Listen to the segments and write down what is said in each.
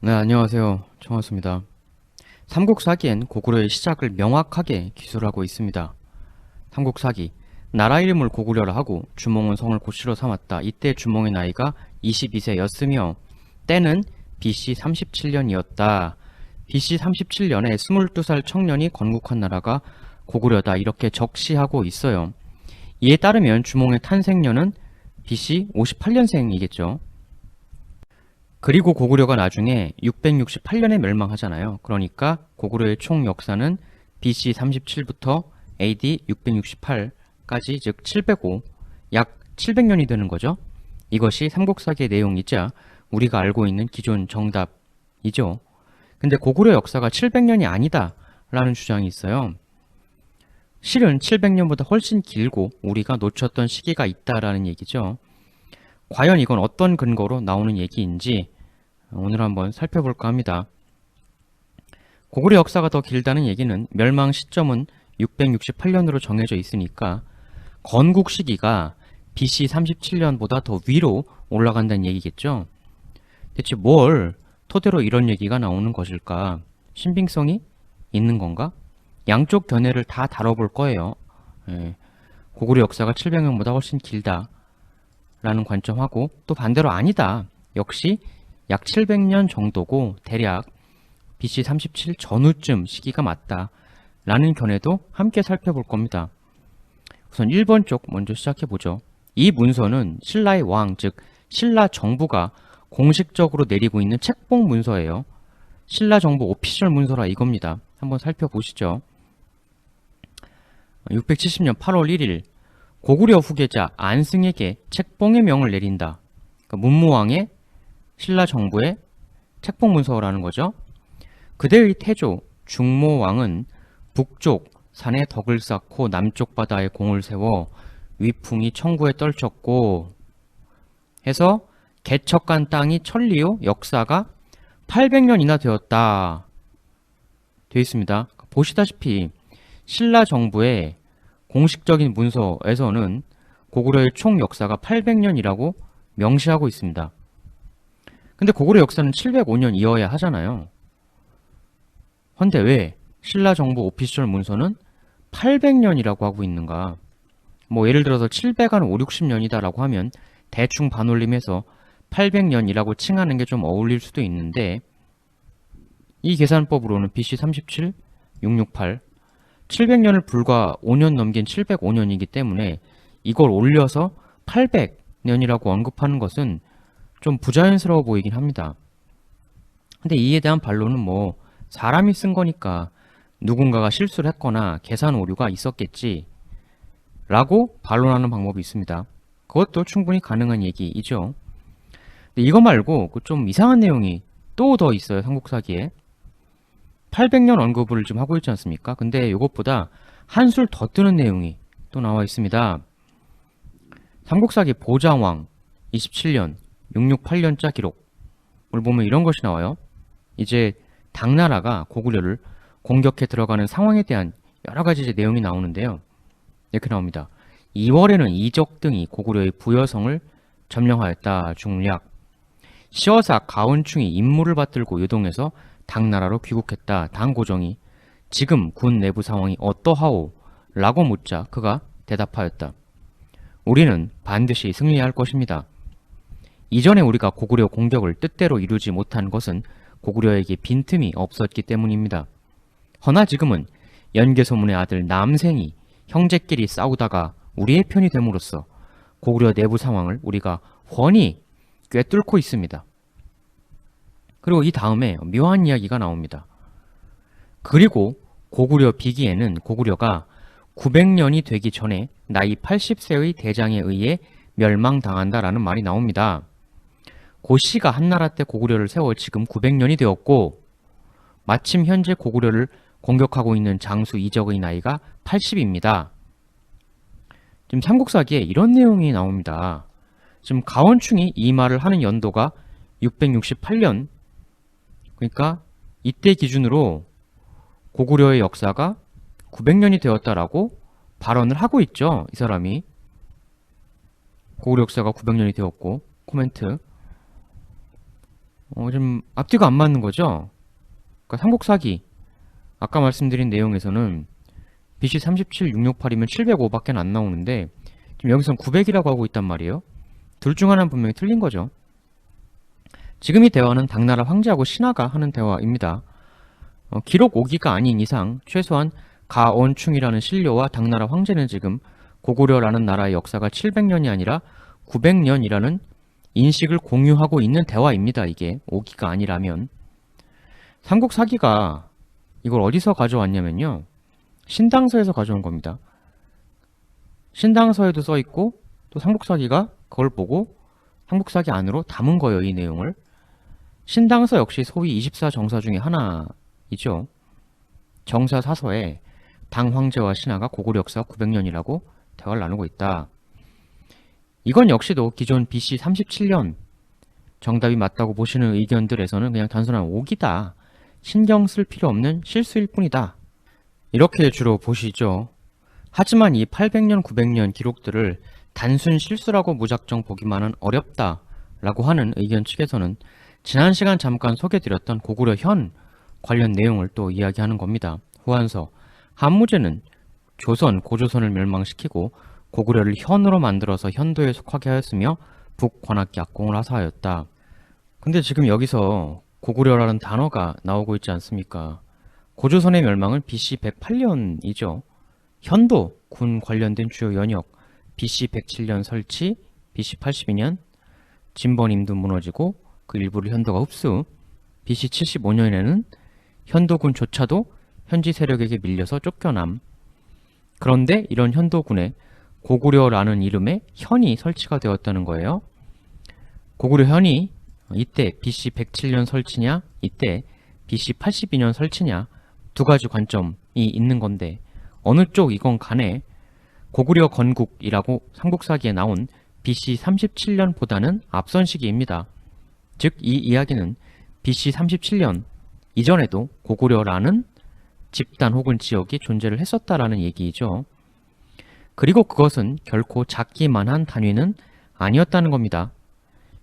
네, 안녕하세요. 청하수입니다. 삼국사기엔 고구려의 시작을 명확하게 기술하고 있습니다. 삼국사기, 나라 이름을 고구려라 하고 주몽은 성을 고시로 삼았다. 이때 주몽의 나이가 22세였으며 때는 BC 37년이었다. BC 37년에 22살 청년이 건국한 나라가 고구려다 이렇게 적시하고 있어요. 이에 따르면 주몽의 탄생년은 BC 58년생이겠죠. 그리고 고구려가 나중에 668년에 멸망하잖아요. 그러니까 고구려의 총 역사는 BC 37부터 AD 668까지 즉 705, 약 700년이 되는 거죠. 이것이 삼국사기의 내용이자 우리가 알고 있는 기존 정답이죠. 근데 고구려 역사가 700년이 아니다 라는 주장이 있어요. 실은 700년보다 훨씬 길고 우리가 놓쳤던 시기가 있다라는 얘기죠. 과연 이건 어떤 근거로 나오는 얘기인지 오늘 한번 살펴볼까 합니다. 고구려 역사가 더 길다는 얘기는 멸망 시점은 668년으로 정해져 있으니까 건국 시기가 BC 37년보다 더 위로 올라간다는 얘기겠죠. 대체 뭘 토대로 이런 얘기가 나오는 것일까? 신빙성이 있는 건가? 양쪽 견해를 다 다뤄볼 거예요. 고구려 역사가 700년보다 훨씬 길다 라는 관점하고 또 반대로 아니다. 역시 약 700년 정도고 대략 BC 37 전후쯤 시기가 맞다 라는 견해도 함께 살펴볼 겁니다. 우선 1번 쪽 먼저 시작해보죠. 이 문서는 신라의 왕, 즉 신라 정부가 공식적으로 내리고 있는 책봉 문서예요. 신라 정부 오피셜 문서라 이겁니다. 한번 살펴보시죠. 670년 8월 1일 고구려 후계자 안승에게 책봉의 명을 내린다. 그러니까 문무왕의 신라 정부의 책봉 문서라는 거죠. 그대의 태조 중모왕은 북쪽 산에 덕을 쌓고 남쪽 바다에 공을 세워 위풍이 천구에 떨쳤고 해서 개척한 땅이 천리요 역사가 800년이나 되었다. 되어 있습니다. 보시다시피 신라 정부의 공식적인 문서에서는 고구려의 총 역사가 800년이라고 명시하고 있습니다. 근데 고구려 역사는 705년이어야 하잖아요. 헌데 왜 신라 정부 오피셜 문서는 800년이라고 하고 있는가? 뭐 예를 들어서 700한 5, 60년이다라고 하면 대충 반올림해서 800년이라고 칭하는 게 좀 어울릴 수도 있는데 이 계산법으로는 BC 37, 668, 700년을 불과 5년 넘긴 705년이기 때문에 이걸 올려서 800년이라고 언급하는 것은 좀 부자연스러워 보이긴 합니다. 근데 이에 대한 반론은 뭐 사람이 쓴 거니까 누군가가 실수를 했거나 계산 오류가 있었겠지 라고 반론하는 방법이 있습니다. 그것도 충분히 가능한 얘기이죠. 근데 이거 말고 그 좀 이상한 내용이 또 더 있어요. 삼국사기에 800년 언급을 좀 하고 있지 않습니까? 근데 이것보다 한술 더 뜨는 내용이 또 나와 있습니다. 삼국사기 보장왕 27년 668년자 기록을 보면 이런 것이 나와요. 이제 당나라가 고구려를 공격해 들어가는 상황에 대한 여러 가지 이제 내용이 나오는데요. 이렇게 나옵니다. 2월에는 이적 등이 고구려의 부여성을 점령하였다. 중략. 시어사 가은충이 임무를 받들고 요동해서 당나라로 귀국했다. 당고정이 지금 군 내부 상황이 어떠하오? 라고 묻자 그가 대답하였다. 우리는 반드시 승리할 것입니다. 이전에 우리가 고구려 공격을 뜻대로 이루지 못한 것은 고구려에게 빈틈이 없었기 때문입니다. 허나 지금은 연개소문의 아들 남생이 형제끼리 싸우다가 우리의 편이 됨으로써 고구려 내부 상황을 우리가 훤히 꿰뚫고 있습니다. 그리고 이 다음에 묘한 이야기가 나옵니다. 그리고 고구려 비기에는 고구려가 900년이 되기 전에 나이 80세의 대장에 의해 멸망당한다라는 말이 나옵니다. 고씨가 한나라 때 고구려를 세워 지금 900년이 되었고 마침 현재 고구려를 공격하고 있는 장수 이적의 나이가 80입니다. 지금 삼국사기에 이런 내용이 나옵니다. 지금 가원충이 이 말을 하는 연도가 668년, 그러니까 이때 기준으로 고구려의 역사가 900년이 되었다라고 발언을 하고 있죠. 이 사람이. 고구려 역사가 900년이 되었고 코멘트 좀 앞뒤가 안 맞는 거죠. 그러니까 삼국사기 아까 말씀드린 내용에서는 BC 37, 668이면 705밖에 안 나오는데 지금 여기선 900이라고 하고 있단 말이에요. 둘 중 하나는 분명히 틀린 거죠. 지금 이 대화는 당나라 황제하고 신하가 하는 대화입니다. 기록 오기가 아닌 이상 최소한 가언충이라는 신료와 당나라 황제는 지금 고구려라는 나라의 역사가 700년이 아니라 900년이라는 인식을 공유하고 있는 대화입니다. 이게 오기가 아니라면. 삼국사기가 이걸 어디서 가져왔냐면요. 신당서에서 가져온 겁니다. 신당서에도 써있고 또 삼국사기가 그걸 보고 삼국사기 안으로 담은 거예요. 이 내용을. 신당서 역시 소위 24정사 중에 하나이죠. 정사 사서에 당 황제와 신하가 고구려 역사가 900년이라고 대화를 나누고 있다. 이건 역시도 기존 BC 37년 정답이 맞다고 보시는 의견들에서는 그냥 단순한 오기다. 신경 쓸 필요 없는 실수일 뿐이다. 이렇게 주로 보시죠. 하지만 이 800년, 900년 기록들을 단순 실수라고 무작정 보기만은 어렵다라고 하는 의견 측에서는 지난 시간 잠깐 소개드렸던 고구려 현 관련 내용을 또 이야기하는 겁니다. 후한서 한무제는 조선, 고조선을 멸망시키고 고구려를 현으로 만들어서 현도에 속하게 하였으며 북관악기 악공을 하사하였다. 근데 지금 여기서 고구려라는 단어가 나오고 있지 않습니까? 고조선의 멸망은 BC 108년이죠. 현도, 군 관련된 주요 연역, BC 107년 설치, BC 82년 진번임도 무너지고 그 일부를 현도가 흡수, BC 75년에는 현도군조차도 현지 세력에게 밀려서 쫓겨남. 그런데 이런 현도군에 고구려라는 이름의 현이 설치가 되었다는 거예요. 고구려 현이 이때 BC 107년 설치냐, 이때 BC 82년 설치냐 두 가지 관점이 있는 건데 어느 쪽이건 간에 고구려 건국이라고 삼국사기에 나온 BC 37년보다는 앞선 시기입니다. 즉 이 이야기는 BC 37년 이전에도 고구려라는 집단 혹은 지역이 존재를 했었다라는 얘기이죠. 그리고 그것은 결코 작기만한 단위는 아니었다는 겁니다.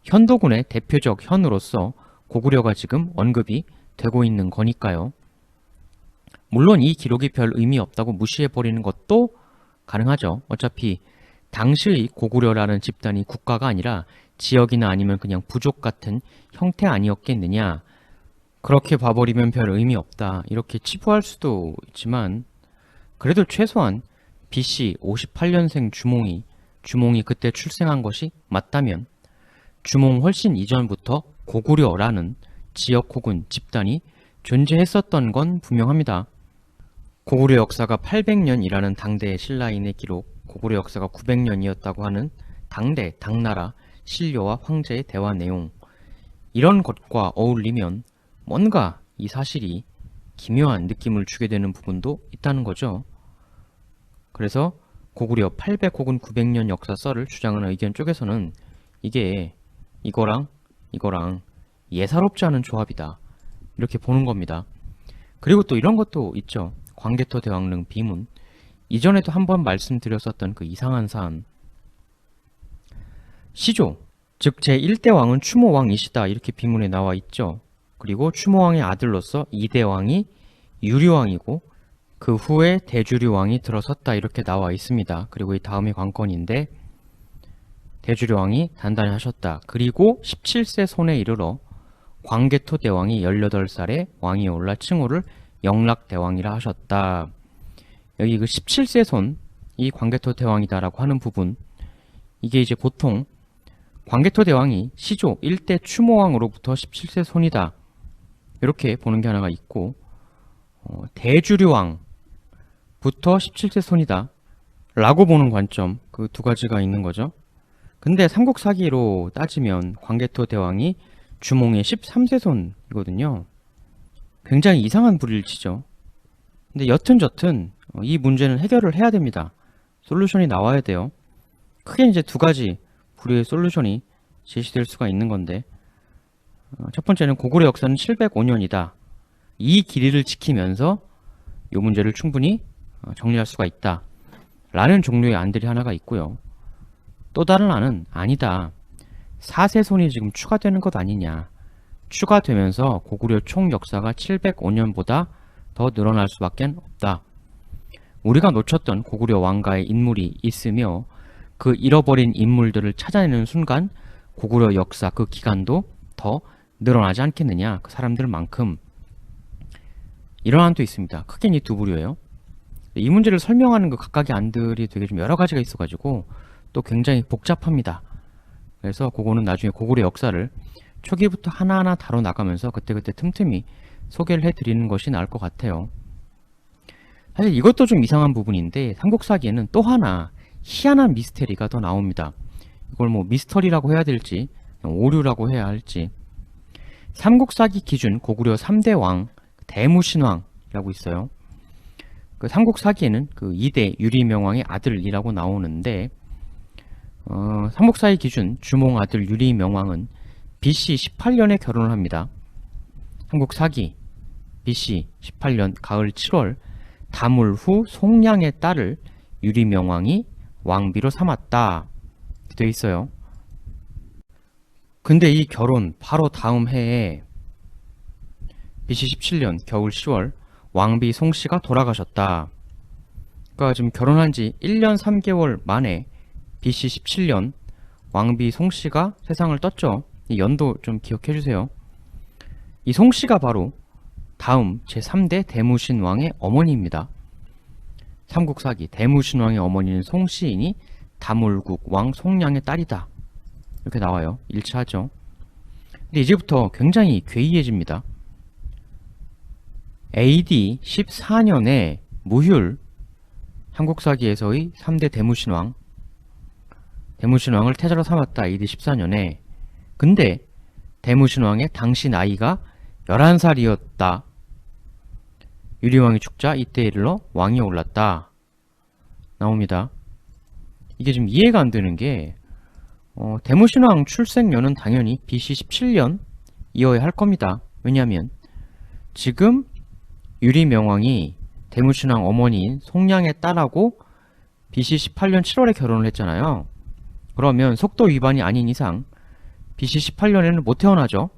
현도군의 대표적 현으로서 고구려가 지금 언급이 되고 있는 거니까요. 물론 이 기록이 별 의미 없다고 무시해버리는 것도 가능하죠. 어차피 당시의 고구려라는 집단이 국가가 아니라 지역이나 아니면 그냥 부족 같은 형태 아니었겠느냐. 그렇게 봐버리면 별 의미 없다. 이렇게 치부할 수도 있지만 그래도 최소한 BC 58년생 주몽이 그때 출생한 것이 맞다면 주몽 훨씬 이전부터 고구려라는 지역 혹은 집단이 존재했었던 건 분명합니다. 고구려 역사가 800년이라는 당대의 신라인의 기록, 고구려 역사가 900년이었다고 하는 당대, 당나라, 신료와 황제의 대화 내용, 이런 것과 어울리면 뭔가 이 사실이 기묘한 느낌을 주게 되는 부분도 있다는 거죠. 그래서 고구려 800 혹은 900년 역사설을 주장하는 의견 쪽에서는 이게 이거랑 예사롭지 않은 조합이다. 이렇게 보는 겁니다. 그리고 또 이런 것도 있죠. 광개토 대왕릉 비문. 이전에도 한번 말씀드렸었던 그 이상한 사안. 시조, 즉 제1대 왕은 추모왕이시다. 이렇게 비문에 나와 있죠. 그리고 추모왕의 아들로서 2대 왕이 유류왕이고 그 후에 대주류왕이 들어섰다. 이렇게 나와 있습니다. 그리고 이 다음이 관건인데 대주류왕이 단단히 하셨다. 그리고 17세 손에 이르러 광개토 대왕이 18살에 왕위에 올라 칭호를 영락대왕이라 하셨다. 여기 그 17세 손, 이 광개토 대왕이다라고 하는 부분, 이게 이제 보통 광개토 대왕이 시조 1대 추모왕으로부터 17세 손이다. 이렇게 보는 게 하나가 있고, 대주류왕부터 17세 손이다. 라고 보는 관점, 그 두 가지가 있는 거죠. 근데 삼국사기로 따지면 광개토 대왕이 주몽의 13세 손이거든요. 굉장히 이상한 불일치죠. 근데 여튼저튼 이 문제는 해결을 해야 됩니다. 솔루션이 나와야 돼요. 크게 이제 두 가지 불의의 솔루션이 제시될 수가 있는 건데, 첫 번째는 고구려 역사는 705년이다. 이 길이를 지키면서 이 문제를 충분히 정리할 수가 있다. 라는 종류의 안들이 하나가 있고요. 또 다른 안은 아니다. 4세 손이 지금 추가되는 것 아니냐. 추가되면서 고구려 총 역사가 705년보다 더 늘어날 수밖에 없다. 우리가 놓쳤던 고구려 왕가의 인물이 있으며 그 잃어버린 인물들을 찾아내는 순간 고구려 역사 그 기간도 더 늘어나지 않겠느냐. 그 사람들만큼. 이런 안도 있습니다. 크게 이 두 부류예요. 이 문제를 설명하는 그 각각의 안들이 되게 좀 여러 가지가 있어가지고 또 굉장히 복잡합니다. 그래서 그거는 나중에 고구려 역사를 초기부터 하나하나 다뤄 나가면서 그때그때 틈틈이 소개를 해드리는 것이 나을 것 같아요. 사실 이것도 좀 이상한 부분인데 삼국사기에는 또 하나 희한한 미스테리가 더 나옵니다. 이걸 뭐 미스터리라고 해야 될지 오류라고 해야 할지. 삼국사기 기준 고구려 3대 왕 대무신왕이라고 있어요. 그 삼국사기에는 그 2대 유리명왕의 아들이라고 나오는데 삼국사기 기준 주몽 아들 유리명왕은 BC 18년에 결혼을 합니다. 삼국사기 BC 18년 가을 7월 다물 후 송량의 딸을 유리명왕이 왕비로 삼았다 되어 있어요. 근데 이 결혼 바로 다음 해에 BC 17년 겨울 10월 왕비 송씨가 돌아가셨다. 그러니까 지금 결혼한 지 1년 3개월 만에 BC 17년 왕비 송씨가 세상을 떴죠. 이 연도 좀 기억해 주세요. 이 송씨가 바로 다음 제3대 대무신왕의 어머니입니다. 삼국사기 대무신왕의 어머니는 송씨이니 다물국 왕 송량의 딸이다. 이렇게 나와요. 일치하죠. 근데 이제부터 굉장히 괴이해집니다. AD 14년에 무휴 삼국사기에서의 3대 대무신왕을 태자로 삼았다. AD 14년에. 근데 대무신왕의 당시 나이가 11살이었다. 유리왕이 죽자 이때 이르러 왕이 올랐다. 나옵니다. 이게 지금 이해가 안 되는 게 대무신왕 출생년은 당연히 BC 17년이어야 할 겁니다. 왜냐하면 지금 유리명왕이 대무신왕 어머니인 송량의 딸하고 BC 18년 7월에 결혼을 했잖아요. 그러면 속도 위반이 아닌 이상 BC 18년에는 못 태어나죠.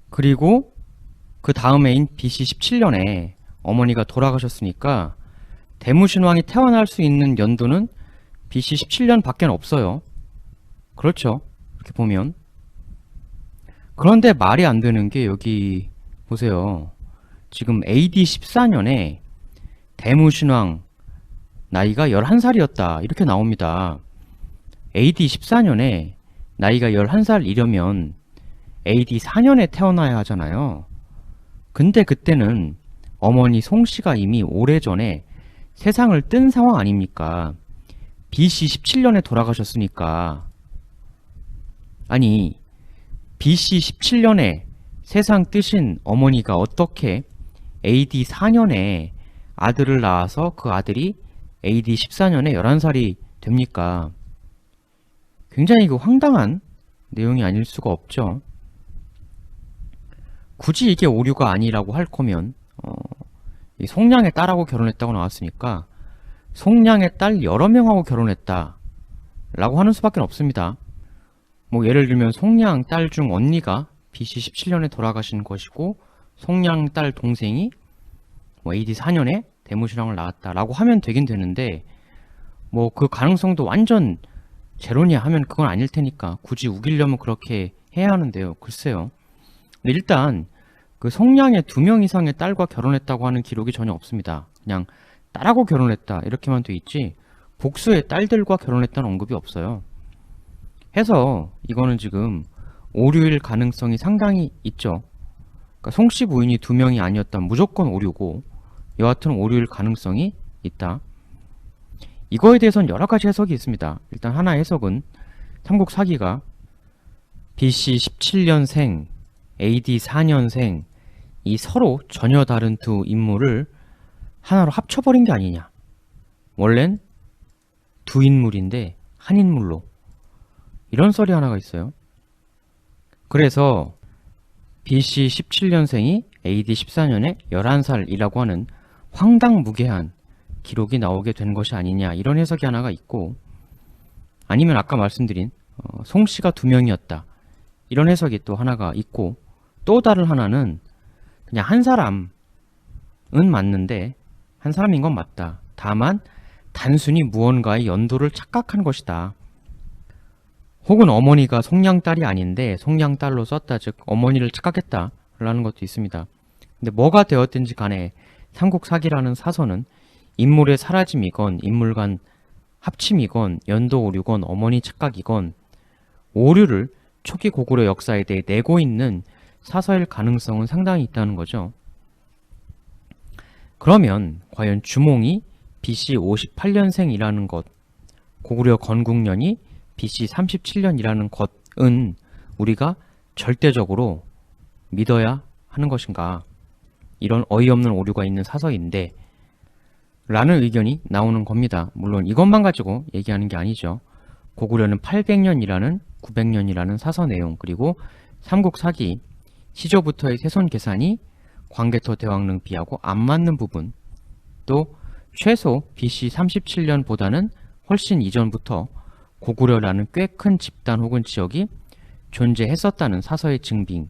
그리고 그 다음 해인 BC 17년에 어머니가 돌아가셨으니까 대무신왕이 태어날 수 있는 연도는 BC 17년 밖에 없어요. 그렇죠. 이렇게 보면. 그런데 말이 안 되는 게 여기 보세요. 지금 AD 14년에 대무신왕 나이가 11살이었다. 이렇게 나옵니다. AD 14년에 나이가 11살이려면 AD 4년에 태어나야 하잖아요. 근데 그때는 어머니 송씨가 이미 오래전에 세상을 뜬 상황 아닙니까? BC 17년에 돌아가셨으니까. 아니, BC 17년에 세상 뜨신 어머니가 어떻게 AD 4년에 아들을 낳아서 그 아들이 AD 14년에 11살이 됩니까? 굉장히 그 황당한 내용이 아닐 수가 없죠. 굳이 이게 오류가 아니라고 할 거면 이 송량의 딸하고 결혼했다고 나왔으니까 송량의 딸 여러 명하고 결혼했다 라고 하는 수밖에 없습니다. 뭐 예를 들면 송량 딸 중 언니가 BC 17년에 돌아가신 것이고 송량 딸 동생이 뭐 AD 4년에 대무신왕을 낳았다 라고 하면 되긴 되는데 뭐 그 가능성도 완전 제로냐 하면 그건 아닐 테니까 굳이 우기려면 그렇게 해야 하는데요. 글쎄요. 근데 일단 그 송량의 2명 이상의 딸과 결혼했다고 하는 기록이 전혀 없습니다. 그냥 딸하고 결혼했다 이렇게만 돼 있지 복수의 딸들과 결혼했다는 언급이 없어요. 해서 이거는 지금 오류일 가능성이 상당히 있죠. 그러니까 송씨 부인이 2명이 아니었다면 무조건 오류고 여하튼 오류일 가능성이 있다. 이거에 대해서는 여러 가지 해석이 있습니다. 일단 하나의 해석은 삼국사기가 BC 17년생, AD 4년생 이 서로 전혀 다른 두 인물을 하나로 합쳐버린 게 아니냐. 원래는 두 인물인데 한 인물로. 이런 썰이 하나가 있어요. 그래서 BC 17년생이 AD 14년에 11살이라고 하는 황당무계한 기록이 나오게 된 것이 아니냐. 이런 해석이 하나가 있고 아니면 아까 말씀드린 송씨가 2명이었다. 이런 해석이 또 하나가 있고, 또 다른 하나는 그냥 한 사람은 맞는데 한 사람인 건 맞다. 다만 단순히 무언가의 연도를 착각한 것이다. 혹은 어머니가 송량딸이 아닌데 송량딸로 썼다, 즉 어머니를 착각했다라는 것도 있습니다. 근데 뭐가 되었든지 간에 삼국사기라는 사서는 인물의 사라짐이건 인물 간 합침이건 연도 오류건 어머니 착각이건 오류를 초기 고구려 역사에 대해 내고 있는 사서일 가능성은 상당히 있다는 거죠. 그러면 과연 주몽이 BC 58년생이라는 것, 고구려 건국년이 BC 37년이라는 것은 우리가 절대적으로 믿어야 하는 것인가? 이런 어이없는 오류가 있는 사서인데 라는 의견이 나오는 겁니다. 물론 이것만 가지고 얘기하는 게 아니죠. 고구려는 800년이라는 900년이라는 사서 내용, 그리고 삼국사기 시조부터의 세손 계산이 광개토 대왕릉 비하고 안 맞는 부분, 또 최소 BC 37년보다는 훨씬 이전부터 고구려라는 꽤 큰 집단 혹은 지역이 존재했었다는 사서의 증빙,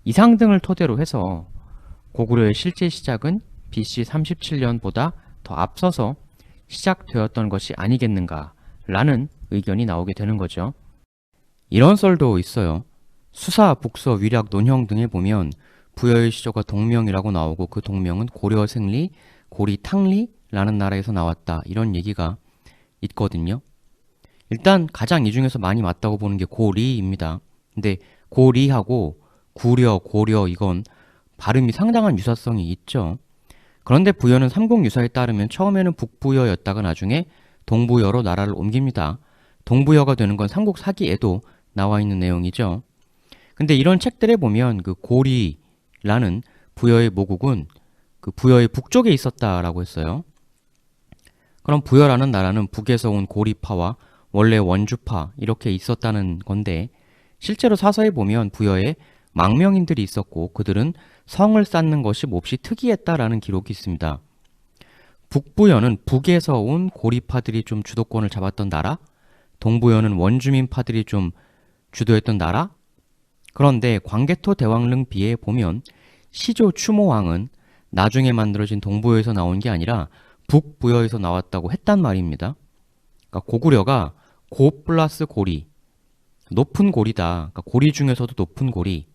이상 등을 토대로 해서 고구려의 실제 시작은 BC 37년보다 더 앞서서 시작되었던 것이 아니겠는가 라는 의견이 나오게 되는 거죠. 이런 썰도 있어요. 수사, 북서, 위략, 논형 등에 보면 부여의 시조가 동명이라고 나오고 그 동명은 고려 생리, 고리 탕리라는 나라에서 나왔다, 이런 얘기가 있거든요. 일단 가장 이 중에서 많이 맞다고 보는 게 고리입니다. 근데 고리하고 구려, 고려 이건 발음이 상당한 유사성이 있죠. 그런데 부여는 삼국유사에 따르면 처음에는 북부여였다가 나중에 동부여로 나라를 옮깁니다. 동부여가 되는 건 삼국사기에도 나와 있는 내용이죠. 근데 이런 책들에 보면 그 고리라는 부여의 모국은 그 부여의 북쪽에 있었다라고 했어요. 그럼 부여라는 나라는 북에서 온 고리파와 원래 원주파 이렇게 있었다는 건데, 실제로 사서에 보면 부여에 망명인들이 있었고 그들은 성을 쌓는 것이 몹시 특이했다라는 기록이 있습니다. 북부여는 북에서 온 고리파들이 좀 주도권을 잡았던 나라, 동부여는 원주민파들이 좀 주도했던 나라. 그런데 광개토 대왕릉 비에 보면 시조 추모왕은 나중에 만들어진 동부여에서 나온 게 아니라 북부여에서 나왔다고 했단 말입니다. 그러니까 고구려가 고 플러스 고리, 높은 고리다, 그러니까 고리 중에서도 높은 고리,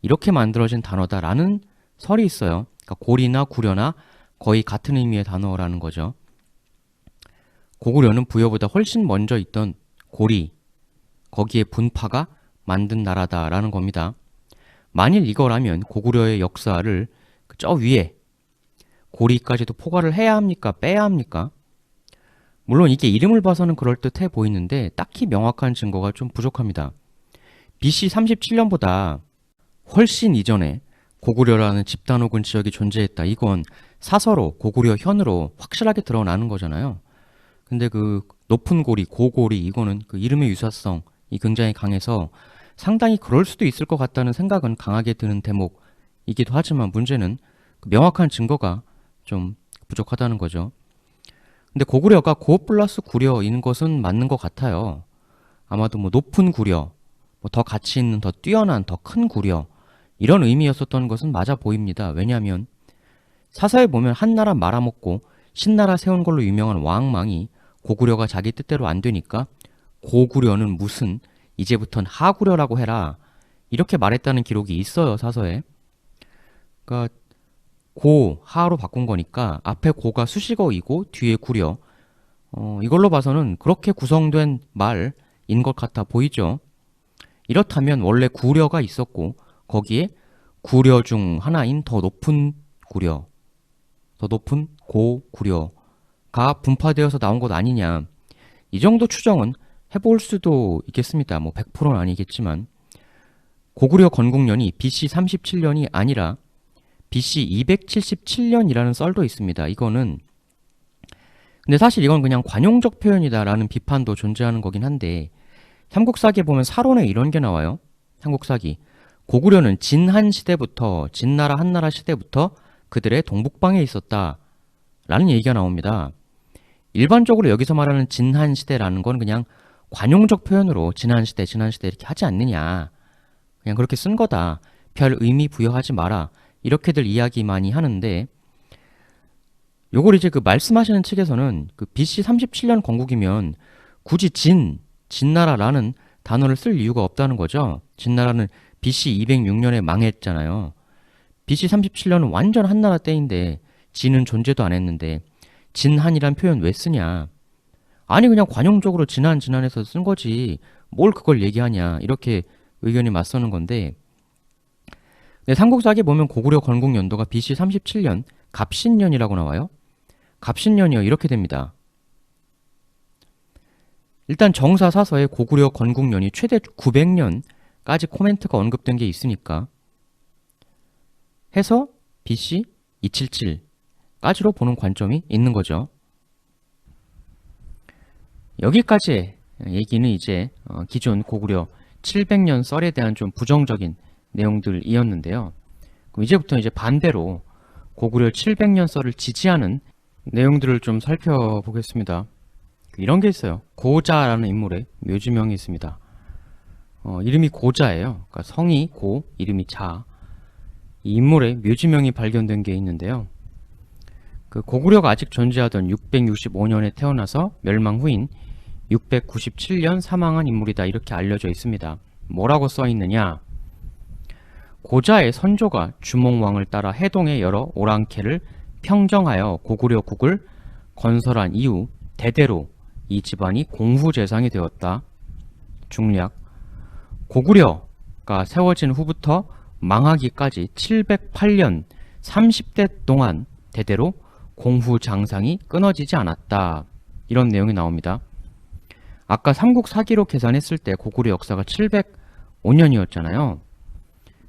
이렇게 만들어진 단어다라는 설이 있어요. 그러니까 고리나 구려나 거의 같은 의미의 단어라는 거죠. 고구려는 부여보다 훨씬 먼저 있던 고리, 거기에 분파가 만든 나라다라는 겁니다. 만일 이거라면 고구려의 역사를 저 위에 고리까지도 포괄을 해야 합니까? 빼야 합니까? 물론 이게 이름을 봐서는 그럴듯해 보이는데 딱히 명확한 증거가 좀 부족합니다. BC 37년보다 훨씬 이전에 고구려라는 집단 혹은 지역이 존재했다, 이건 사서로 고구려 현으로 확실하게 드러나는 거잖아요. 근데 그 높은 고리, 고고리, 이거는 그 이름의 유사성이 굉장히 강해서 상당히 그럴 수도 있을 것 같다는 생각은 강하게 드는 대목이기도 하지만 문제는 그 명확한 증거가 좀 부족하다는 거죠. 근데 고구려가 고 플러스 구려인 것은 맞는 것 같아요. 아마도 뭐 높은 구려, 뭐 더 가치 있는, 더 뛰어난, 더 큰 구려, 이런 의미였었던 것은 맞아 보입니다. 왜냐하면 사서에 보면 한나라 말아먹고 신나라 세운 걸로 유명한 왕망이 고구려가 자기 뜻대로 안 되니까 고구려는 무슨, 이제부턴 하구려라고 해라, 이렇게 말했다는 기록이 있어요, 사서에. 그러니까 고, 하로 바꾼 거니까 앞에 고가 수식어이고 뒤에 구려, 이걸로 봐서는 그렇게 구성된 말인 것 같아 보이죠. 이렇다면 원래 구려가 있었고 거기에 구려 중 하나인 더 높은 구려, 더 높은 고구려가 분파되어서 나온 것 아니냐, 이 정도 추정은 해볼 수도 있겠습니다. 뭐 100%는 아니겠지만. 고구려 건국년이 BC 37년이 아니라 BC 277년이라는 썰도 있습니다. 이거는 근데 사실 이건 그냥 관용적 표현이다라는 비판도 존재하는 거긴 한데, 삼국사기에 보면 사론에 이런 게 나와요. 삼국사기. 고구려는 진한 시대부터, 진나라 한나라 시대부터 그들의 동북방에 있었다 라는 얘기가 나옵니다. 일반적으로 여기서 말하는 진한 시대라는 건 그냥 관용적 표현으로 지난 시대 이렇게 하지 않느냐. 그냥 그렇게 쓴 거다. 별 의미 부여하지 마라. 이렇게들 이야기 많이 하는데 요걸 이제 그 말씀하시는 측에서는 그 BC 37년 건국이면 굳이 진나라라는 단어를 쓸 이유가 없다는 거죠. 진나라는 BC 206년에 망했잖아요. BC 37년은 완전 한나라 때인데 진은 존재도 안 했는데 진한이란 표현 왜 쓰냐. 아니 그냥 관용적으로 진한해서 쓴 거지 뭘 그걸 얘기하냐. 이렇게 의견이 맞서는 건데 삼국사기에 보면 고구려 건국 연도가 BC 37년 갑신년이라고 나와요. 갑신년이요. 이렇게 됩니다. 일단 정사사서에 고구려 건국년이 최대 900년까지 코멘트가 언급된 게 있으니까 해서 BC 277까지로 보는 관점이 있는 거죠. 여기까지의 얘기는 이제 기존 고구려 700년 썰에 대한 좀 부정적인 내용들이었는데요. 그럼 이제부터 이제 반대로 고구려 700년 썰을 지지하는 내용들을 좀 살펴보겠습니다. 이런 게 있어요. 고자라는 인물의 묘지명이 있습니다. 이름이 고자예요. 그러니까 성이 고, 이름이 자. 이 인물의 묘지명이 발견된 게 있는데요. 그 고구려가 아직 존재하던 665년에 태어나서 멸망 후인 697년 사망한 인물이다. 이렇게 알려져 있습니다. 뭐라고 써 있느냐? 고자의 선조가 주몽왕을 따라 해동의 여러 오랑캐를 평정하여 고구려국을 건설한 이후 대대로 이 집안이 공후재상이 되었다. 중략 고구려가 세워진 후부터 망하기까지 708년 30대 동안 대대로 공후장상이 끊어지지 않았다. 이런 내용이 나옵니다. 아까 삼국사기로 계산했을 때 고구려 역사가 705년이었잖아요.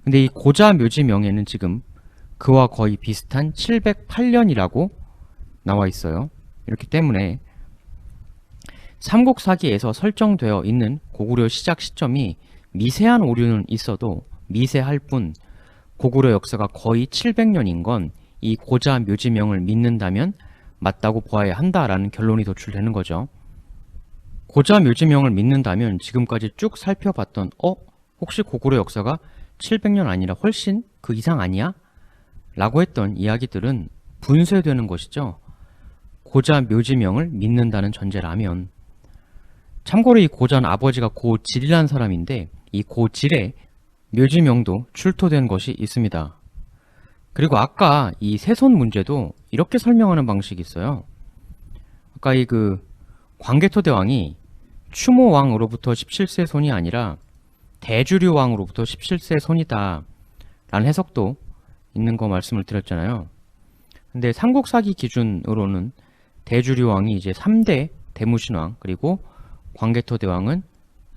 근데 이 고자 묘지명에는 지금 그와 거의 비슷한 708년이라고 나와 있어요. 이렇기 때문에 삼국사기에서 설정되어 있는 고구려 시작 시점이 미세한 오류는 있어도 미세할 뿐 고구려 역사가 거의 700년인 건 이 고자 묘지명을 믿는다면 맞다고 보아야 한다라는 결론이 도출되는 거죠. 고자 묘지명을 믿는다면 지금까지 쭉 살펴봤던 혹시 고구려 역사가 700년 아니라 훨씬 그 이상 아니야? 라고 했던 이야기들은 분쇄되는 것이죠. 고자 묘지명을 믿는다는 전제라면. 참고로 이 고자는 아버지가 고질이라는 사람인데 이 고질의 묘지명도 출토된 것이 있습니다. 그리고 아까 이 세손 문제도 이렇게 설명하는 방식이 있어요. 아까 이 광개토 대왕이 추모 왕으로부터 17세 손이 아니라 대주류 왕으로부터 17세 손이다 라는 해석도 있는 거 말씀을 드렸잖아요. 근데 삼국사기 기준으로는 대주류 왕이 이제 3대 대무신왕 그리고 광개토 대왕은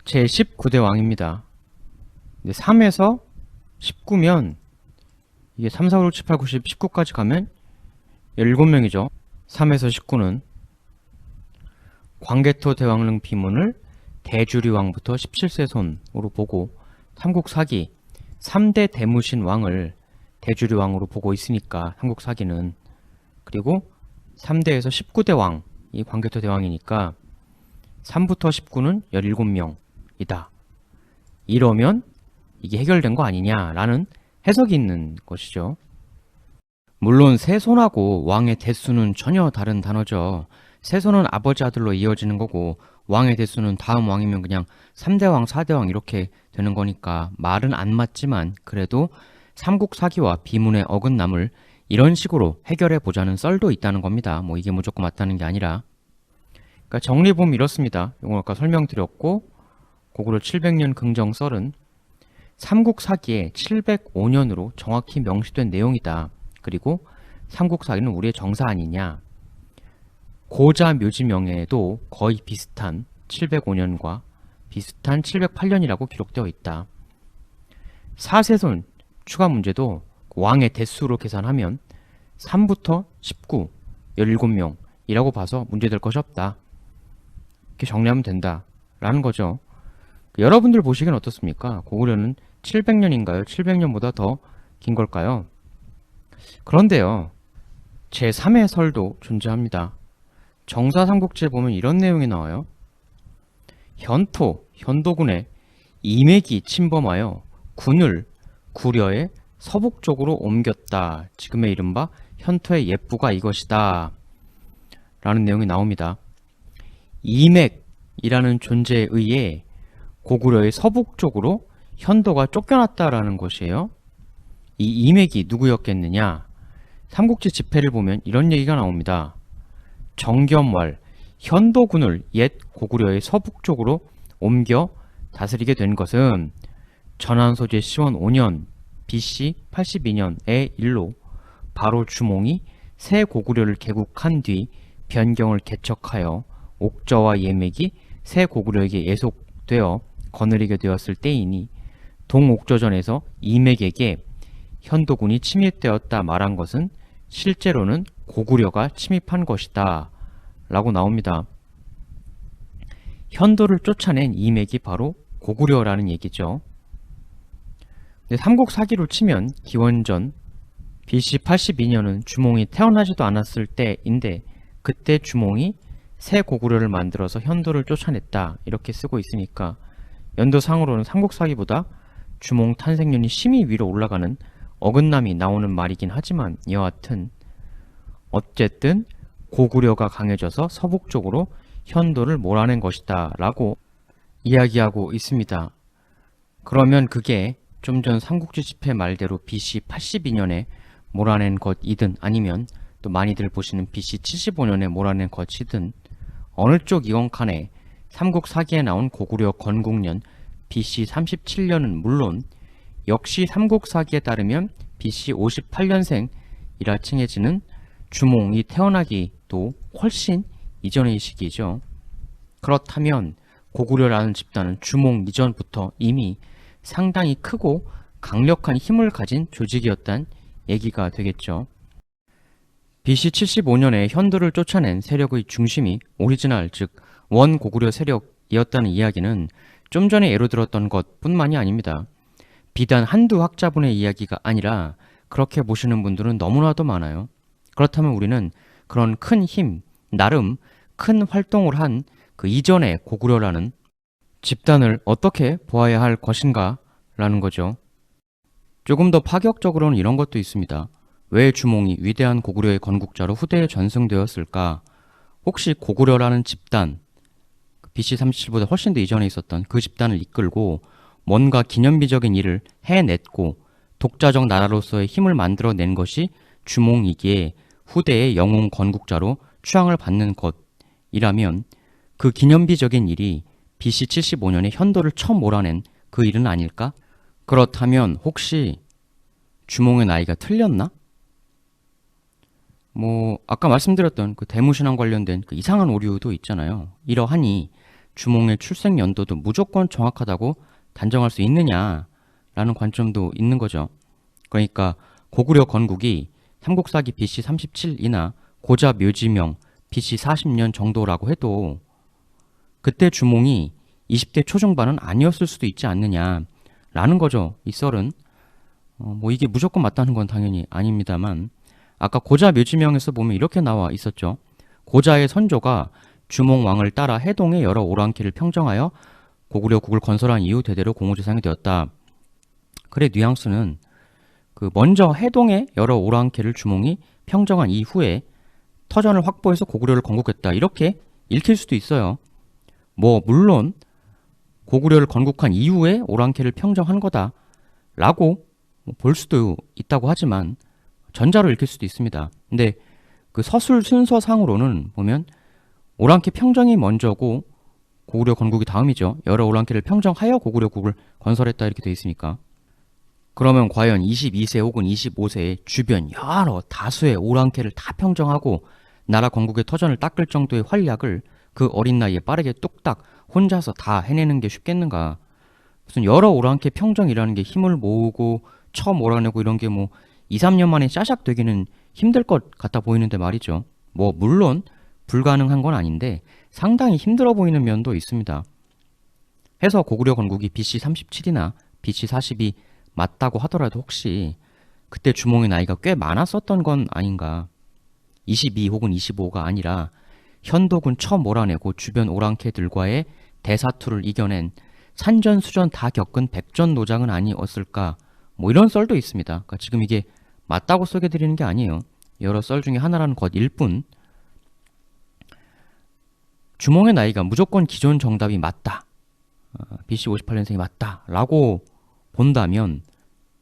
제19대 왕입니다. 3에서 19면 이게 3, 4, 5, 6, 7, 8, 9, 10, 19까지 가면 17명이죠. 3에서 19는 광개토 대왕릉 비문을 대주류왕부터 17세 손으로 보고 삼국사기 3대 대무신 왕을 대주류왕으로 보고 있으니까 삼국사기는 그리고 3대에서 19대 왕이 광개토 대왕이니까 3부터 19는 17명이다. 이러면 이게 해결된 거 아니냐라는 해석이 있는 것이죠. 물론 세손하고 왕의 대수는 전혀 다른 단어죠. 세손은 아버지 아들로 이어지는 거고 왕의 대수는 다음 왕이면 그냥 3대 왕, 4대 왕 이렇게 되는 거니까 말은 안 맞지만 그래도 삼국사기와 비문의 어긋남을 이런 식으로 해결해 보자는 썰도 있다는 겁니다. 뭐 이게 무조건 맞다는 게 아니라. 그러니까 정리보면 이렇습니다. 이건 아까 설명드렸고 고구려 700년 긍정 썰은 삼국사기에 705년으로 정확히 명시된 내용이다. 그리고 삼국사기는 우리의 정사 아니냐. 고자 묘지명에도 거의 비슷한 705년과 비슷한 708년이라고 기록되어 있다. 사세손 추가 문제도 왕의 대수로 계산하면 3부터 19, 17명이라고 봐서 문제될 것이 없다. 이렇게 정리하면 된다. 라는 거죠. 여러분들 보시기엔 어떻습니까? 고구려는 700년인가요? 700년보다 더 긴 걸까요? 그런데요. 제3의 설도 존재합니다. 정사삼국지에 보면 이런 내용이 나와요. 현도군의 이맥이 침범하여 군을 구려의 서북쪽으로 옮겼다. 지금의 이른바 현토의 예부가 이것이다. 라는 내용이 나옵니다. 이맥이라는 존재에 의해 고구려의 서북쪽으로 현도가 쫓겨났다라는 것이에요. 이 이맥이 누구였겠느냐? 삼국지 지폐를 보면 이런 얘기가 나옵니다. 정겸왈 현도군을 옛 고구려의 서북쪽으로 옮겨 다스리게 된 것은 전한소제 시원 5년 BC 82년의 일로 바로 주몽이 새 고구려를 개국한 뒤 변경을 개척하여 옥저와 예맥이 새 고구려에게 예속되어 거느리게 되었을 때이니 동옥저전에서 이맥에게 현도군이 침입되었다 말한 것은 실제로는 고구려가 침입한 것이다 라고 나옵니다. 현도를 쫓아낸 이맥이 바로 고구려라는 얘기죠. 삼국사기로 치면 기원전 BC 82년은 주몽이 태어나지도 않았을 때인데 그때 주몽이 새 고구려를 만들어서 현도를 쫓아냈다 이렇게 쓰고 있으니까 연도상으로는 삼국사기보다 주몽 탄생년이 심히 위로 올라가는 어긋남이 나오는 말이긴 하지만 여하튼 어쨌든 고구려가 강해져서 서북쪽으로 현도를 몰아낸 것이다 라고 이야기하고 있습니다. 그러면 그게 좀 전 삼국지 지폐 말대로 BC 82년에 몰아낸 것이든 아니면 또 많이들 보시는 BC 75년에 몰아낸 것이든 어느 쪽이건 간에 삼국사기에 나온 고구려 건국년 BC 37년은 물론 역시 삼국사기에 따르면 BC 58년생이라 칭해지는 주몽이 태어나기도 훨씬 이전의 시기죠. 그렇다면 고구려라는 집단은 주몽 이전부터 이미 상당히 크고 강력한 힘을 가진 조직이었단 얘기가 되겠죠. BC 75년에 현도를 쫓아낸 세력의 중심이 오리지널 즉 원 고구려 세력이었다는 이야기는 좀 전에 예로 들었던 것뿐만이 아닙니다. 비단 한두 학자분의 이야기가 아니라 그렇게 보시는 분들은 너무나도 많아요. 그렇다면 우리는 그런 큰 힘, 나름 큰 활동을 한 그 이전의 고구려라는 집단을 어떻게 보아야 할 것인가 라는 거죠. 조금 더 파격적으로는 이런 것도 있습니다. 왜 주몽이 위대한 고구려의 건국자로 후대에 전승되었을까? 혹시 고구려라는 집단, BC 37보다 훨씬 더 이전에 있었던 그 집단을 이끌고 뭔가 기념비적인 일을 해냈고 독자적 나라로서의 힘을 만들어낸 것이 주몽이기에 후대의 영웅 건국자로 추앙을 받는 것이라면 그 기념비적인 일이 BC 75년에 현도를 처음 몰아낸 그 일은 아닐까? 그렇다면 혹시 주몽의 나이가 틀렸나? 아까 말씀드렸던 그 대무신앙 관련된 그 이상한 오류도 있잖아요. 이러하니 주몽의 출생 연도도 무조건 정확하다고 단정할 수 있느냐라는 관점도 있는 거죠. 그러니까 고구려 건국이 삼국사기 BC 37이나 고자 묘지명 BC 40년 정도라고 해도 그때 주몽이 20대 초중반은 아니었을 수도 있지 않느냐라는 거죠. 이 썰은 이게 무조건 맞다는 건 당연히 아닙니다만 아까 고자 묘지명에서 보면 이렇게 나와 있었죠. 고자의 선조가 주몽 왕을 따라 해동의 여러 오랑캐를 평정하여 고구려 국을 건설한 이후 대대로 공호재상이 되었다. 그래 뉘앙스는 먼저 해동의 여러 오랑캐를 주몽이 평정한 이후에 터전을 확보해서 고구려를 건국했다. 이렇게 읽힐 수도 있어요. 물론 고구려를 건국한 이후에 오랑캐를 평정한 거다 라고 볼 수도 있다고 하지만 전자로 읽힐 수도 있습니다. 근데 그 서술 순서상으로는 보면 오랑캐 평정이 먼저고 고구려 건국이 다음이죠. 여러 오랑캐를 평정하여 고구려국을 건설했다 이렇게 되어 있으니까. 그러면 과연 22세 혹은 25세의 주변 여러 다수의 오랑캐를 다 평정하고 나라 건국의 터전을 닦을 정도의 활약을 그 어린 나이에 빠르게 뚝딱 혼자서 다 해내는 게 쉽겠는가. 무슨 여러 오랑캐 평정이라는 게 힘을 모으고 처음 몰아내고 이런 게 2, 3년 만에 짜샥 되기는 힘들 것 같아 보이는데 말이죠. 물론 불가능한 건 아닌데 상당히 힘들어 보이는 면도 있습니다. 해서 고구려 건국이 BC 37이나 BC 40이 맞다고 하더라도 혹시 그때 주몽의 나이가 꽤 많았었던 건 아닌가. 22 혹은 25가 아니라 현도군 처음 몰아내고 주변 오랑캐들과의 대사투를 이겨낸 산전수전 다 겪은 백전노장은 아니었을까? 뭐 이런 썰도 있습니다. 그러니까 지금 이게 맞다고 소개드리는 게 아니에요. 여러 썰 중에 하나라는 것일 뿐. 주몽의 나이가 무조건 기존 정답이 맞다. BC 58년생이 맞다. 라고 본다면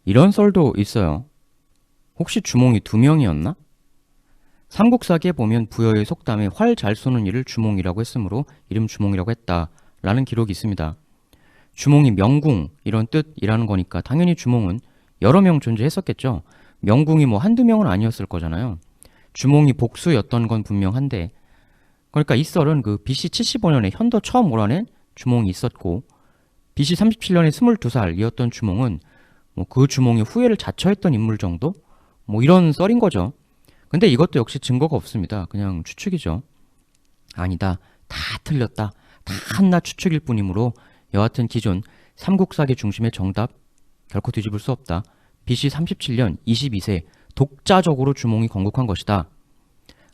이런 썰도 있어요. 혹시 주몽이 2명이었나? 삼국사기에 보면 부여의 속담에 활 잘 쏘는 이를 주몽이라고 했으므로 이름 주몽이라고 했다라는 기록이 있습니다. 주몽이 명궁 이런 뜻이라는 거니까 당연히 주몽은 여러 명 존재했었겠죠. 명궁이 뭐 한두 명은 아니었을 거잖아요. 주몽이 복수였던 건 분명한데, 그러니까 이 썰은 그 BC 75년에 현도 처음 몰아낸 주몽이 있었고, BC 37년에 22살이었던 주몽은 뭐 그 주몽이 후예를 자처했던 인물 정도? 뭐 이런 썰인 거죠. 근데 이것도 역시 증거가 없습니다. 그냥 추측이죠. 아니다. 다 틀렸다. 다 한낱 추측일 뿐이므로 여하튼 기존 삼국사기 중심의 정답 결코 뒤집을 수 없다. BC 37년 22세 독자적으로 주몽이 건국한 것이다.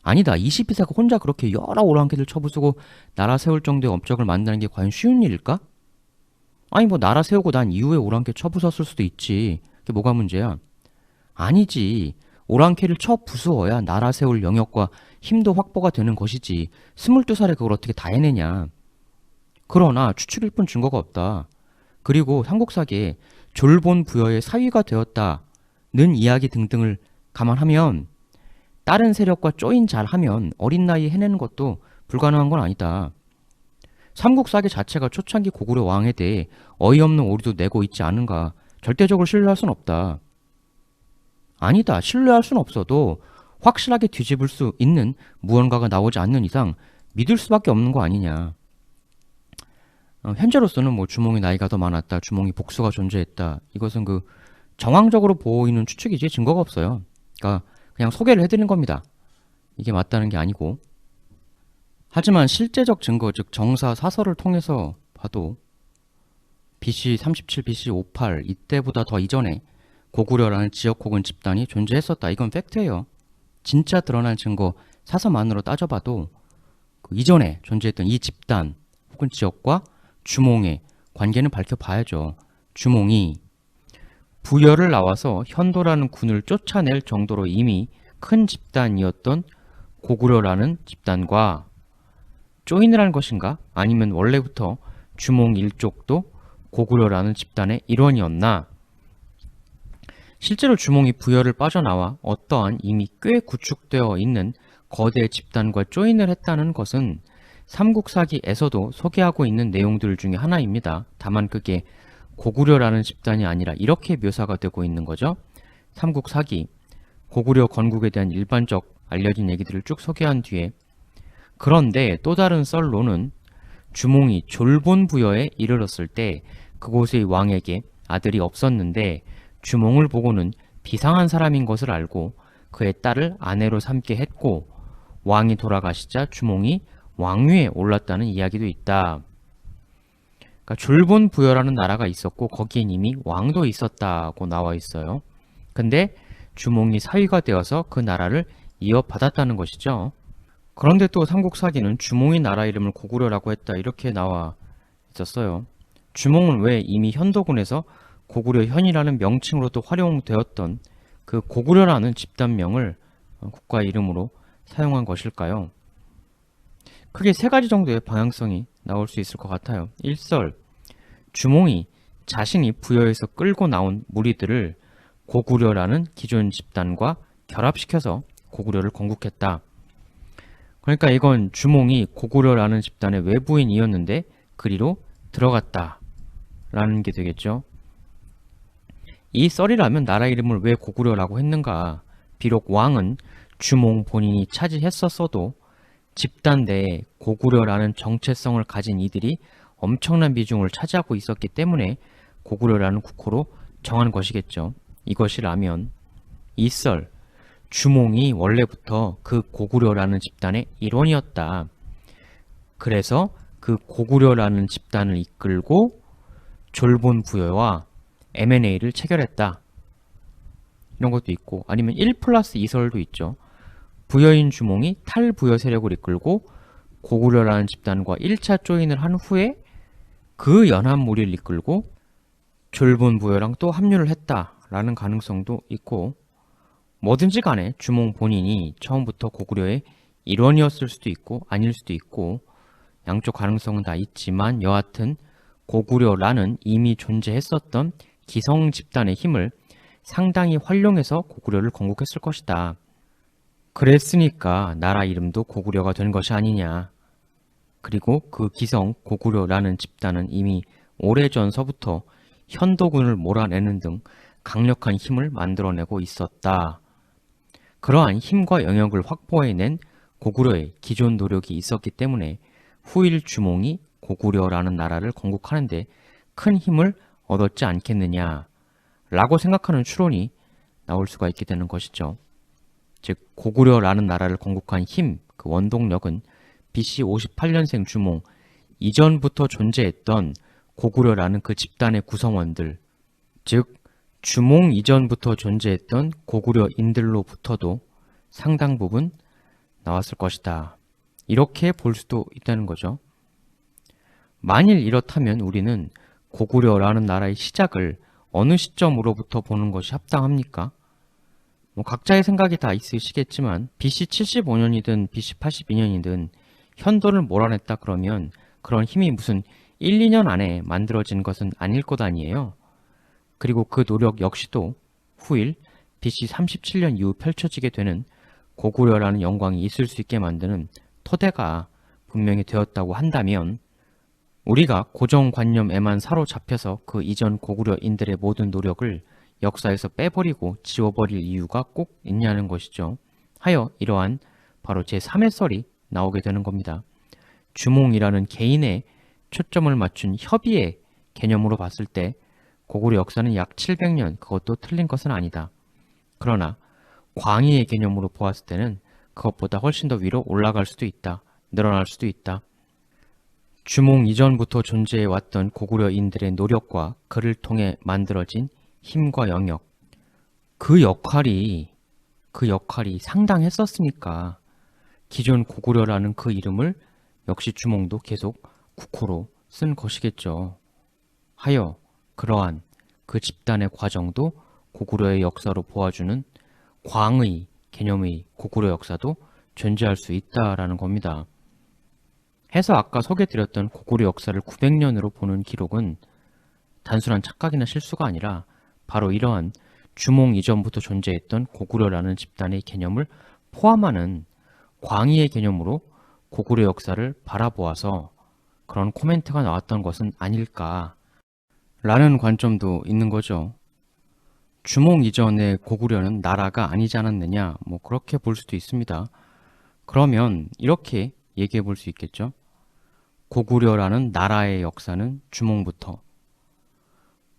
아니다. 22세가 혼자 그렇게 여러 오랑캐들 쳐부수고 나라 세울 정도의 업적을 만드는 게 과연 쉬운 일일까? 아니 뭐 나라 세우고 난 이후에 오랑캐 쳐부쉈을 수도 있지. 그게 뭐가 문제야? 아니지. 오랑캐를 쳐 부수어야 나라 세울 영역과 힘도 확보가 되는 것이지. 22살에 그걸 어떻게 다 해내냐. 그러나 추측일 뿐 증거가 없다. 그리고 삼국사기에 졸본 부여의 사위가 되었다는 이야기 등등을 감안하면 다른 세력과 조인 잘하면 어린 나이에 해내는 것도 불가능한 건 아니다. 삼국사기 자체가 초창기 고구려 왕에 대해 어이없는 오류도 내고 있지 않은가. 절대적으로 신뢰할 순 없다. 아니다. 신뢰할 순 없어도 확실하게 뒤집을 수 있는 무언가가 나오지 않는 이상 믿을 수밖에 없는 거 아니냐. 현재로서는 뭐 주몽이 나이가 더 많았다, 주몽이 복수가 존재했다. 이것은 그 정황적으로 보이는 추측이지 증거가 없어요. 그러니까 그냥 소개를 해드린 겁니다. 이게 맞다는 게 아니고. 하지만 실제적 증거, 즉 정사 사설을 통해서 봐도 BC 37, BC 58 이때보다 더 이전에 고구려라는 지역 혹은 집단이 존재했었다. 이건 팩트예요. 진짜 드러난 증거 사서만으로 따져봐도 그 이전에 존재했던 이 집단 혹은 지역과 주몽의 관계는 밝혀봐야죠. 주몽이 부여를 나와서 현도라는 군을 쫓아낼 정도로 이미 큰 집단이었던 고구려라는 집단과 조인을 한 것인가? 아니면 원래부터 주몽 일족도 고구려라는 집단의 일원이었나? 실제로 주몽이 부여를 빠져나와 어떠한 이미 꽤 구축되어 있는 거대 집단과 조인을 했다는 것은 삼국사기에서도 소개하고 있는 내용들 중에 하나입니다. 다만 그게 고구려라는 집단이 아니라 이렇게 묘사가 되고 있는 거죠. 삼국사기, 고구려 건국에 대한 일반적 알려진 얘기들을 쭉 소개한 뒤에 그런데 또 다른 썰로는 주몽이 졸본 부여에 이르렀을 때 그곳의 왕에게 아들이 없었는데 주몽을 보고는 비상한 사람인 것을 알고 그의 딸을 아내로 삼게 했고 왕이 돌아가시자 주몽이 왕위에 올랐다는 이야기도 있다. 그러니까 졸본 부여라는 나라가 있었고 거기엔 이미 왕도 있었다고 나와 있어요. 근데 주몽이 사위가 되어서 그 나라를 이어받았다는 것이죠. 그런데 또 삼국사기는 주몽이 나라 이름을 고구려라고 했다 이렇게 나와 있었어요. 주몽은 왜 이미 현도군에서 고구려 현이라는 명칭으로도 활용되었던 그 고구려라는 집단명을 국가 이름으로 사용한 것일까요? 크게 세 가지 정도의 방향성이 나올 수 있을 것 같아요. 일설, 주몽이 자신이 부여에서 끌고 나온 무리들을 고구려라는 기존 집단과 결합시켜서 고구려를 건국했다. 그러니까 이건 주몽이 고구려라는 집단의 외부인이었는데 그리로 들어갔다 라는 게 되겠죠. 이 썰이라면 나라 이름을 왜 고구려라고 했는가? 비록 왕은 주몽 본인이 차지했었어도 집단 내에 고구려라는 정체성을 가진 이들이 엄청난 비중을 차지하고 있었기 때문에 고구려라는 국호로 정한 것이겠죠. 이것이라면 이 썰, 주몽이 원래부터 그 고구려라는 집단의 일원이었다. 그래서 그 고구려라는 집단을 이끌고 졸본 부여와 M&A를 체결했다. 이런 것도 있고 아니면 1+2설도 있죠. 부여인 주몽이 탈부여 세력을 이끌고 고구려라는 집단과 1차 조인을 한 후에 그 연안 무리를 이끌고 졸본 부여랑 또 합류를 했다라는 가능성도 있고, 뭐든지 간에 주몽 본인이 처음부터 고구려의 일원이었을 수도 있고 아닐 수도 있고 양쪽 가능성은 다 있지만, 여하튼 고구려라는 이미 존재했었던 기성 집단의 힘을 상당히 활용해서 고구려를 건국했을 것이다. 그랬으니까 나라 이름도 고구려가 된 것이 아니냐. 그리고 그 기성 고구려라는 집단은 이미 오래전서부터 현도군을 몰아내는 등 강력한 힘을 만들어내고 있었다. 그러한 힘과 영역을 확보해낸 고구려의 기존 노력이 있었기 때문에 후일 주몽이 고구려라는 나라를 건국하는데 큰 힘을 얻었지 않겠느냐 라고 생각하는 추론이 나올 수가 있게 되는 것이죠. 즉 고구려라는 나라를 건국한 힘, 그 원동력은 BC 58년생 주몽 이전부터 존재했던 고구려라는 그 집단의 구성원들, 즉 주몽 이전부터 존재했던 고구려인들로부터도 상당 부분 나왔을 것이다. 이렇게 볼 수도 있다는 거죠. 만일 이렇다면 우리는 고구려라는 나라의 시작을 어느 시점으로부터 보는 것이 합당합니까? 각자의 생각이 다 있으시겠지만 BC 75년이든 BC 82년이든 현도를 몰아냈다 그러면 그런 힘이 무슨 1, 2년 안에 만들어진 것은 아닐 것 아니에요. 그리고 그 노력 역시도 후일 BC 37년 이후 펼쳐지게 되는 고구려라는 영광이 있을 수 있게 만드는 토대가 분명히 되었다고 한다면, 우리가 고정관념에만 사로잡혀서 그 이전 고구려인들의 모든 노력을 역사에서 빼버리고 지워버릴 이유가 꼭 있냐는 것이죠. 하여 이러한 바로 제3의 썰이 나오게 되는 겁니다. 주몽이라는 개인의 초점을 맞춘 협의의 개념으로 봤을 때 고구려 역사는 약 700년, 그것도 틀린 것은 아니다. 그러나 광의의 개념으로 보았을 때는 그것보다 훨씬 더 위로 올라갈 수도 있다. 늘어날 수도 있다. 주몽 이전부터 존재해왔던 고구려인들의 노력과 그를 통해 만들어진 힘과 영역, 그 역할이 상당했었으니까 기존 고구려라는 그 이름을 역시 주몽도 계속 국호로 쓴 것이겠죠. 하여 그러한 그 집단의 과정도 고구려의 역사로 보아주는 광의 개념의 고구려 역사도 존재할 수 있다라는 겁니다. 해서 아까 소개드렸던 고구려 역사를 900년으로 보는 기록은 단순한 착각이나 실수가 아니라 바로 이러한 주몽 이전부터 존재했던 고구려라는 집단의 개념을 포함하는 광의의 개념으로 고구려 역사를 바라보아서 그런 코멘트가 나왔던 것은 아닐까 라는 관점도 있는 거죠. 주몽 이전의 고구려는 나라가 아니지 않았느냐, 그렇게 볼 수도 있습니다. 그러면 이렇게 얘기해 볼 수 있겠죠. 고구려라는 나라의 역사는 주몽부터,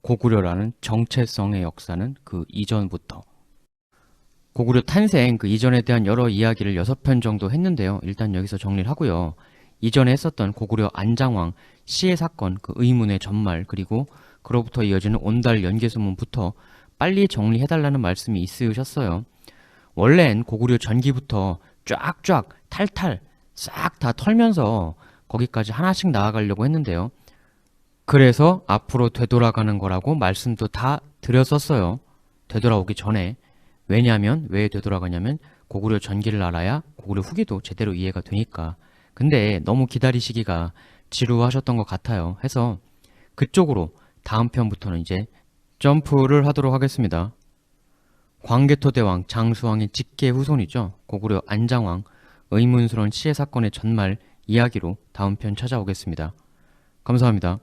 고구려라는 정체성의 역사는 그 이전부터. 고구려 탄생 그 이전에 대한 여러 이야기를 6편 정도 했는데요. 일단 여기서 정리를 하고요. 이전에 했었던 고구려 안장왕 시해 사건, 그 의문의 전말, 그리고 그로부터 이어지는 온달 연개소문부터 빨리 정리해달라는 말씀이 있으셨어요. 원래는 고구려 전기부터 쫙쫙 탈탈 싹 다 털면서 거기까지 하나씩 나아가려고 했는데요. 그래서 앞으로 되돌아가는 거라고 말씀도 다 드렸었어요. 되돌아오기 전에. 왜냐하면 왜 되돌아가냐면 고구려 전기를 알아야 고구려 후기도 제대로 이해가 되니까. 근데 너무 기다리시기가 지루하셨던 것 같아요. 해서 그쪽으로 다음 편부터는 이제 점프를 하도록 하겠습니다. 광개토대왕 장수왕의 직계 후손이죠. 고구려 안장왕 의문스러운 시해 사건의 전말 이야기로 다음 편 찾아오겠습니다. 감사합니다.